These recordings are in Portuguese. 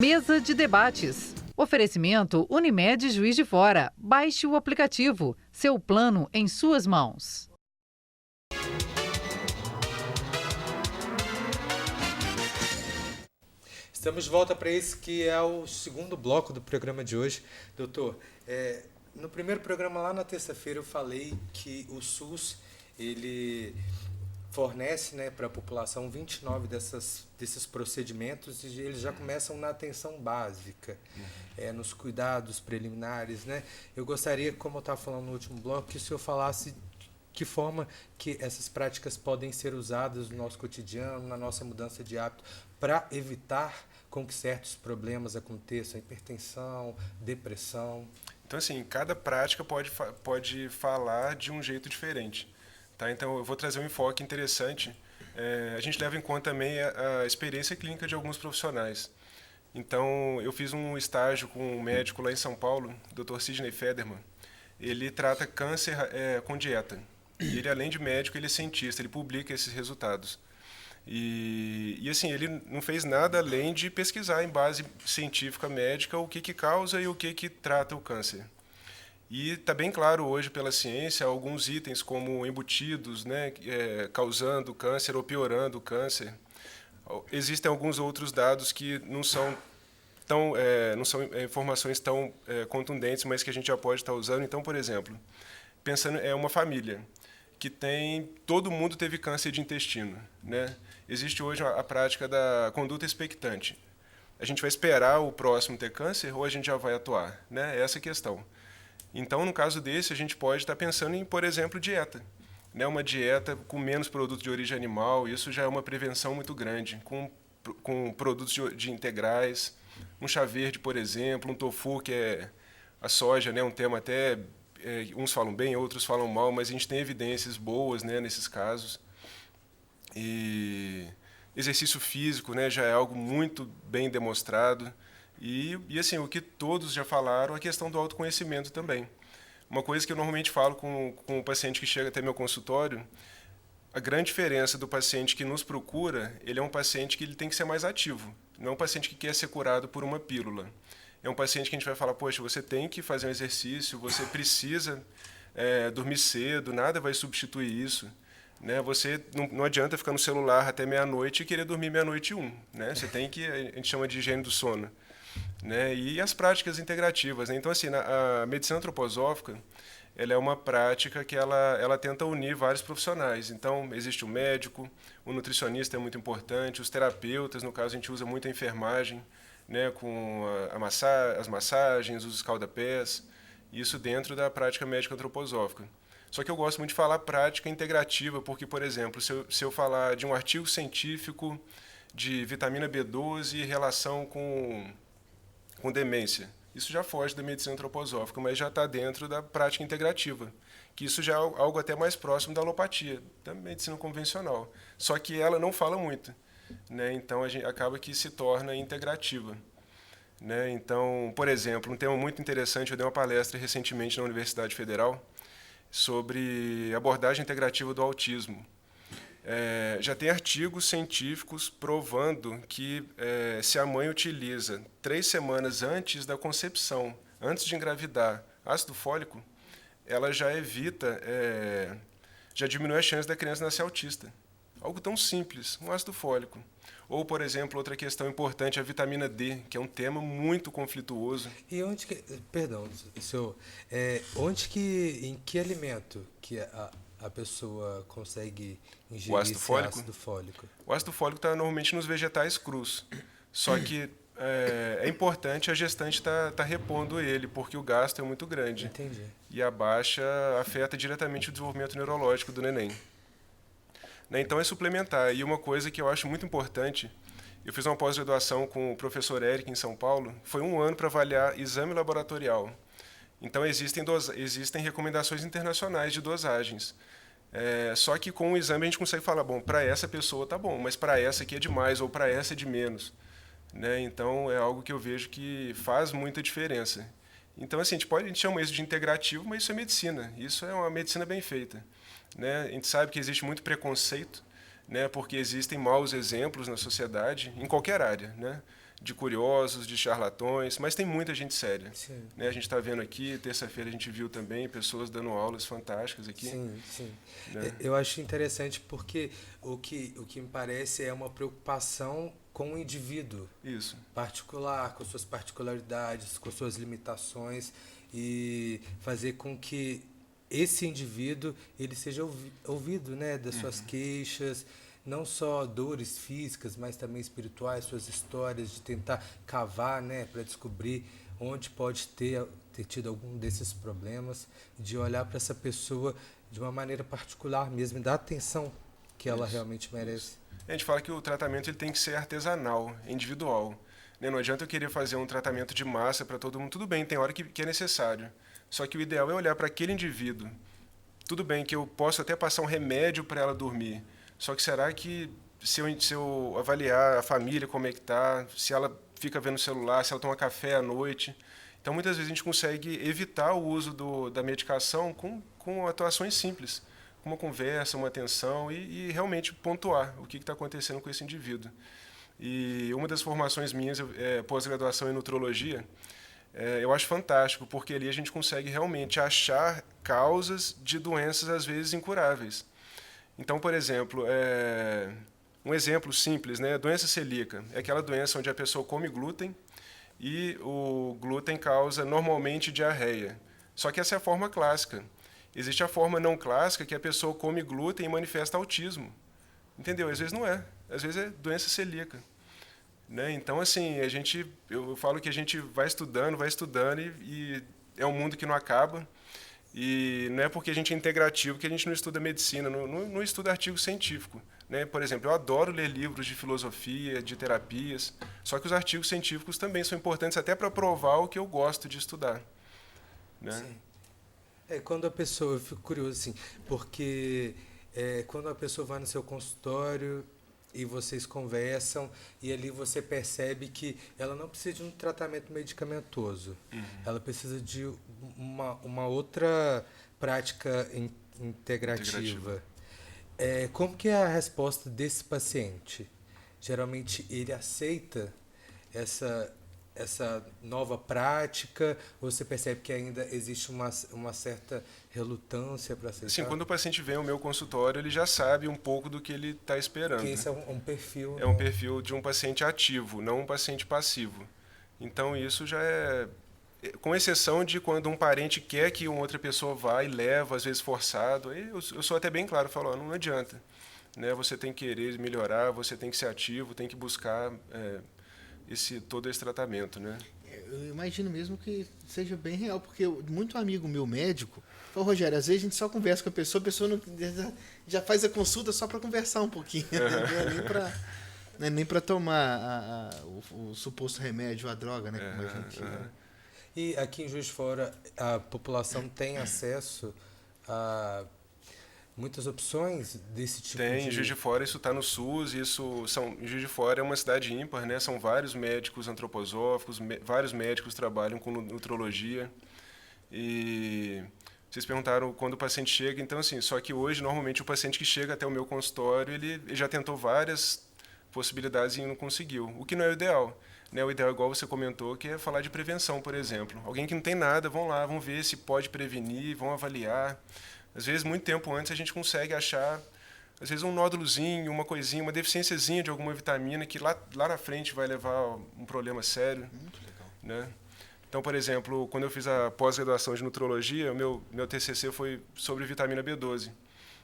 Mesa de debates. Oferecimento Unimed Juiz de Fora. Baixe o aplicativo. Seu plano em suas mãos. Estamos de volta para esse que é o segundo bloco do programa de hoje. Doutor, no primeiro programa lá na terça-feira eu falei que o SUS ele fornece, né, para a população 29 desses procedimentos e eles já começam na atenção básica, nos cuidados preliminares, né? Eu gostaria, como eu estava falando no último bloco, que o senhor falasse que forma que essas práticas podem ser usadas no nosso cotidiano, na nossa mudança de hábito, para evitar com que certos problemas aconteçam, hipertensão, depressão. Então, assim, cada prática pode falar de um jeito diferente. Tá? Então, eu vou trazer um enfoque interessante. A gente leva em conta também a experiência clínica de alguns profissionais. Então, eu fiz um estágio com um médico lá em São Paulo, Dr. Sidney Federman. Ele trata câncer com dieta. E ele, além de médico, ele é cientista, ele publica esses resultados. E assim, ele não fez nada além de pesquisar em base científica médica o que causa e o que trata o câncer. E está bem claro hoje pela ciência alguns itens como embutidos, né, causando câncer ou piorando o câncer. Existem alguns outros dados que não são informações tão contundentes, mas que a gente já pode estar usando. Então, por exemplo, pensando uma família que todo mundo teve câncer de intestino, né? Existe hoje a prática da conduta expectante. A gente vai esperar o próximo ter câncer ou a gente já vai atuar, né? Essa é a questão. Então, no caso desse, a gente pode estar pensando em, por exemplo, dieta. Né? Uma dieta com menos produtos de origem animal, isso já é uma prevenção muito grande, com produtos de integrais, um chá verde, por exemplo, um tofu, que é a soja, né? Um tema até, uns falam bem, outros falam mal, mas a gente tem evidências boas, né, nesses casos. E exercício físico, né, já é algo muito bem demonstrado. E assim, o que todos já falaram, a questão do autoconhecimento também. Uma coisa que eu normalmente falo com o paciente que chega até meu consultório, a grande diferença do paciente que nos procura, ele é um paciente que ele tem que ser mais ativo. Não é um paciente que quer ser curado por uma pílula. É um paciente que a gente vai falar, poxa, você tem que fazer um exercício, você precisa dormir cedo, nada vai substituir isso. Né? Você não adianta ficar no celular até meia-noite e querer dormir meia-noite e um. Né? Você tem que, a gente chama de higiene do sono. Né? E as práticas integrativas. Né? Então, assim, a medicina antroposófica, ela é uma prática que ela tenta unir vários profissionais. Então, existe o médico, o nutricionista é muito importante, os terapeutas, no caso, a gente usa muito a enfermagem, né? Com as massagens, os escaldapés, isso dentro da prática médica antroposófica. Só que eu gosto muito de falar prática integrativa, porque, por exemplo, se eu falar de um artigo científico de vitamina B12 e relação com demência, isso já foge da medicina antroposófica, mas já está dentro da prática integrativa, que isso já é algo até mais próximo da alopatia, da medicina convencional. Só que ela não fala muito, né? Então a gente acaba que se torna integrativa. Né? Então, por exemplo, um tema muito interessante, eu dei uma palestra recentemente na Universidade Federal sobre abordagem integrativa do autismo. Já tem artigos científicos provando que se a mãe utiliza 3 semanas antes da concepção, antes de engravidar, ácido fólico, ela já evita, já diminui a chance da criança nascer autista. Algo tão simples, um ácido fólico. Ou, por exemplo, outra questão importante, a vitamina D, que é um tema muito conflituoso. E onde que, perdão, senhor, em que alimento que a pessoa consegue ingerir esse ácido fólico? O ácido fólico está normalmente nos vegetais crus. Só que é importante a gestante tá repondo ele, porque o gasto é muito grande. Entendi. E a baixa afeta diretamente o desenvolvimento neurológico do neném. Né? Então é suplementar. E uma coisa que eu acho muito importante, eu fiz uma pós-graduação com o professor Eric em São Paulo, foi 1 ano para avaliar exame laboratorial. Então existem recomendações internacionais de dosagens. Só que com o exame a gente consegue falar, bom, para essa pessoa tá bom, mas para essa aqui é demais ou para essa é de menos. Né? Então é algo que eu vejo que faz muita diferença. Então assim, a gente chama isso de integrativo, mas isso é medicina. Isso é uma medicina bem feita. Né? A gente sabe que existe muito preconceito, né? Porque existem maus exemplos na sociedade, em qualquer área. Né? de curiosos, de charlatões, mas tem muita gente séria. Sim. Né? A gente está vendo aqui, terça-feira a gente viu também pessoas dando aulas fantásticas aqui. Sim, sim. Né? Eu acho interessante porque o que me parece é uma preocupação com o indivíduo. Isso. Particular, com suas particularidades, com suas limitações, e fazer com que esse indivíduo ele seja ouvido, né, das suas queixas, não só dores físicas, mas também espirituais, suas histórias, de tentar cavar, né, para descobrir onde pode ter tido algum desses problemas, de olhar para essa pessoa de uma maneira particular mesmo, e dar a atenção que ela realmente merece. A gente fala que o tratamento ele tem que ser artesanal, individual. Né? Não adianta eu querer fazer um tratamento de massa para todo mundo. Tudo bem, tem hora que é necessário. Só que o ideal é olhar para aquele indivíduo. Tudo bem que eu posso até passar um remédio para ela dormir. Só que será que se eu avaliar a família, como é que está, se ela fica vendo o celular, se ela toma café à noite. Então, muitas vezes a gente consegue evitar o uso da medicação com atuações simples. Uma conversa, uma atenção e realmente pontuar o que está acontecendo com esse indivíduo. E uma das formações minhas, pós-graduação em nutrologia, eu acho fantástico, porque ali a gente consegue realmente achar causas de doenças, às vezes, incuráveis. Então, por exemplo, um exemplo simples, né? A doença celíaca é aquela doença onde a pessoa come glúten e o glúten causa, normalmente, diarreia. Só que essa é a forma clássica. Existe a forma não clássica, que a pessoa come glúten e manifesta autismo. Entendeu? Às vezes não é. Às vezes é doença celíaca. Né? Então, assim, eu falo que a gente vai estudando e é um mundo que não acaba. E não é porque a gente é integrativo que a gente não estuda medicina, não estuda artigo científico. Né? Por exemplo, eu adoro ler livros de filosofia, de terapias, só que os artigos científicos também são importantes até para provar o que eu gosto de estudar. Né? Sim. Quando a pessoa, eu fico curioso assim, porque quando a pessoa vai no seu consultório e vocês conversam e ali você percebe que ela não precisa de um tratamento medicamentoso, ela precisa de uma outra prática integrativa. Como que é a resposta desse paciente? Geralmente ele aceita essa nova prática, ou você percebe que ainda existe uma certa relutância para aceitar? Sim, quando o paciente vem ao meu consultório, ele já sabe um pouco do que ele está esperando. Porque esse é um perfil... É um perfil de um paciente ativo, não um paciente passivo. Então, isso já com exceção de quando um parente quer que uma outra pessoa vá e leva, às vezes forçado, aí eu sou até bem claro, falo, não adianta. Né? Você tem que querer melhorar, você tem que ser ativo, tem que buscar... todo esse tratamento, né? Eu imagino mesmo que seja bem real, porque muito amigo meu médico falou, Rogério, às vezes a gente só conversa com a pessoa não, já faz a consulta só para conversar um pouquinho, não é nem para tomar o suposto remédio, a droga, né? Como a gente, E aqui em Juiz de Fora, a população tem acesso a muitas opções desse tipo de... Tem, em Juiz de Fora isso está no SUS, em Juiz de Fora é uma cidade ímpar, né? São vários médicos antroposóficos, vários médicos trabalham com nutrologia. E vocês perguntaram quando o paciente chega, então assim, só que hoje normalmente o paciente que chega até o meu consultório, ele já tentou várias possibilidades e não conseguiu, o que não é o ideal. Né? O ideal, igual você comentou, que é falar de prevenção, por exemplo. Alguém que não tem nada, vão lá, vão ver se pode prevenir, vão avaliar. Às vezes, muito tempo antes, a gente consegue achar, às vezes, um nódulozinho, uma coisinha, uma deficiênciazinha de alguma vitamina que lá na frente vai levar a um problema sério. Muito legal. Né? Então, por exemplo, quando eu fiz a pós-graduação de nutrologia, meu TCC foi sobre vitamina B12.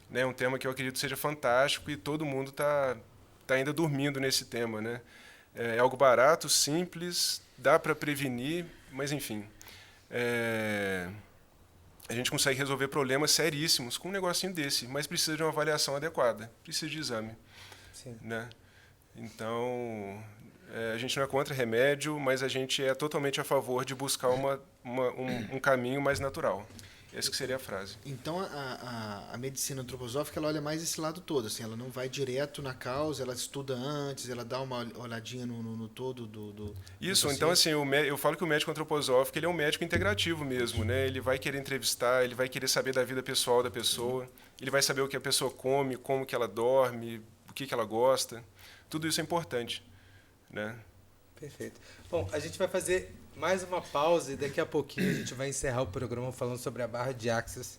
Né? Um tema que eu acredito seja fantástico e todo mundo está ainda dormindo nesse tema. Né? É algo barato, simples, dá para prevenir, mas, enfim... A gente consegue resolver problemas seríssimos com um negocinho desse, mas precisa de uma avaliação adequada, precisa de exame. Sim. Né? Então, a gente não é contra remédio, mas a gente é totalmente a favor de buscar um caminho mais natural. Essa que seria a frase. Então, a medicina antroposófica, ela olha mais esse lado todo, assim, ela não vai direto na causa, ela estuda antes, ela dá uma olhadinha no todo do Isso, do então assim, eu falo que o médico antroposófico ele é um médico integrativo mesmo, né? Ele vai querer entrevistar, ele vai querer saber da vida pessoal da pessoa, ele vai saber o que a pessoa come, como que ela dorme, o que ela gosta, tudo isso é importante, né? Perfeito. Bom, a gente vai fazer mais uma pausa e daqui a pouquinho a gente vai encerrar o programa falando sobre a barra de Axis,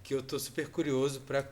que eu estou super curioso para